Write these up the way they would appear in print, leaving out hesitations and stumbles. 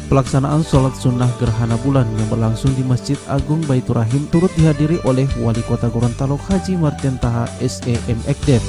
Pelaksanaan sholat sunnah gerhana bulan yang berlangsung di Masjid Agung Baitur Rahim turut dihadiri oleh Wali Kota Gorontalo Haji Martin Taha SEM Ekdep.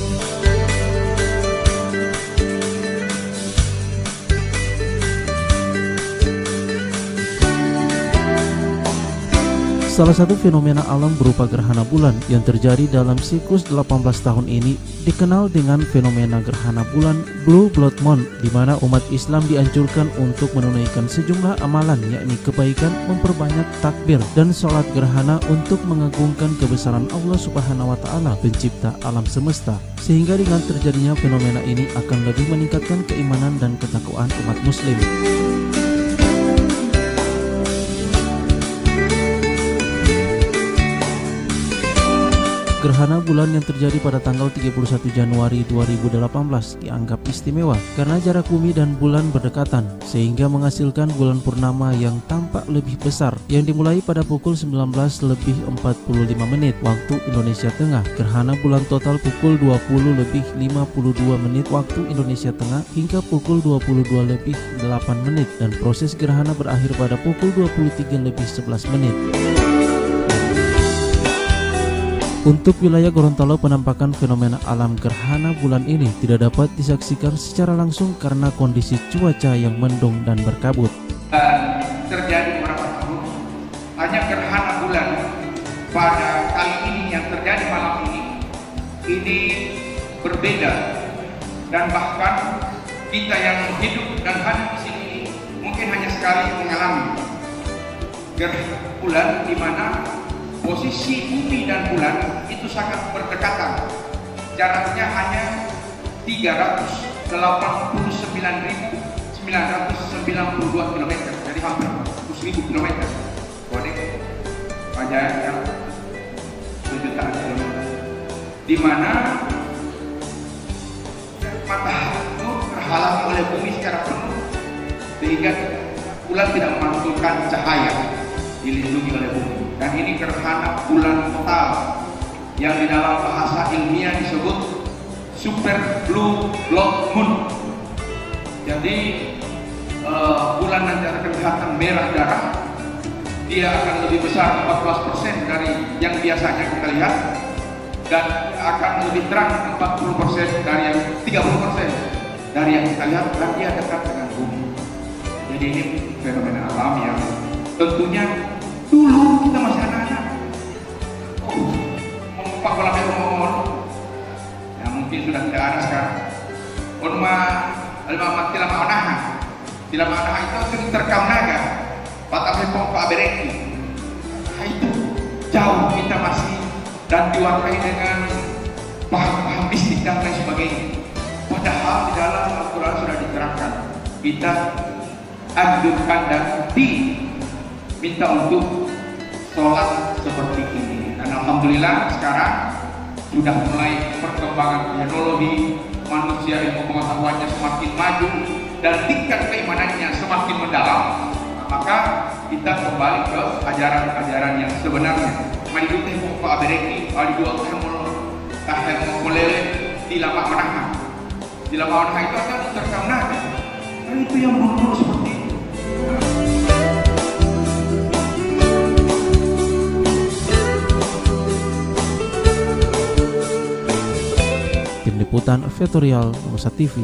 Salah satu fenomena alam berupa gerhana bulan yang terjadi dalam siklus 18 tahun ini dikenal dengan fenomena gerhana bulan Blue Blood Moon, di mana umat Islam dianjurkan untuk menunaikan sejumlah amalan, yakni kebaikan, memperbanyak takbir dan sholat gerhana untuk mengagungkan kebesaran Allah Subhanahu wa Ta'ala, pencipta alam semesta, sehingga dengan terjadinya fenomena ini akan lebih meningkatkan keimanan dan ketakwaan umat Muslim. Gerhana bulan yang terjadi pada tanggal 31 Januari 2018 dianggap istimewa karena jarak bumi dan bulan berdekatan, sehingga menghasilkan bulan purnama yang tampak lebih besar yang dimulai pada pukul 19:45 waktu Indonesia Tengah. Gerhana bulan total pukul 20:52 waktu Indonesia Tengah hingga pukul 22:08 dan proses gerhana berakhir pada pukul 23:11. Untuk wilayah Gorontalo, penampakan fenomena alam gerhana bulan ini tidak dapat disaksikan secara langsung karena kondisi cuaca yang mendung dan berkabut. Terjadi beberapa tahun, hanya gerhana bulan pada kali ini yang terjadi malam ini berbeda, dan bahkan kita yang hidup dan hadir di sini mungkin hanya sekali mengalami gerhana bulan di mana posisi bumi dan bulan itu sangat berdekatan. Jaraknya hanya 389.992 km, jadi hampir 100.000 km. Kode panjangnya jutaan kilometer. Di mana matahari itu terhalang oleh bumi secara penuh, sehingga bulan tidak memantulkan cahaya, dilindungi oleh bumi. Dan ini gerhana bulan total yang di dalam bahasa ilmiah disebut Super Blue Blood Moon. Jadi bulan nanti akan kelihatan merah darah. Dia akan lebih besar 14% dari yang biasanya kita lihat, dan akan lebih terang 40% dari yang 30% dari yang kita lihat, dan dia dekat dengan bumi. Jadi ini fenomena alam yang tentunya dulu kita masih anak-anak, mempak bola mohon, ya mungkin sudah tidak ada sekarang. Tilama anaha itu terkam naga, patah pompa bereki. Nah, itu jauh kita masih dan diwarnai dengan paham-paham mistik dan lain sebagainya. Padahal di dalam Al-Quran sudah diterangkan, kita anjurkan dan minta untuk sholat seperti ini. Dan alhamdulillah sekarang sudah mulai perkembangan teknologi, manusia ilmu pengetahuannya semakin maju dan tingkat keimanannya semakin mendalam. Maka kita kembali ke ajaran-ajaran yang sebenarnya. Mari kita buka abereki, mari dua tahun mulai di lama manaha. Di lama manaha itu akan terkam naga. Dan itu yang dulu seperti itu. Tim Liputan Vetorial Nusa TV.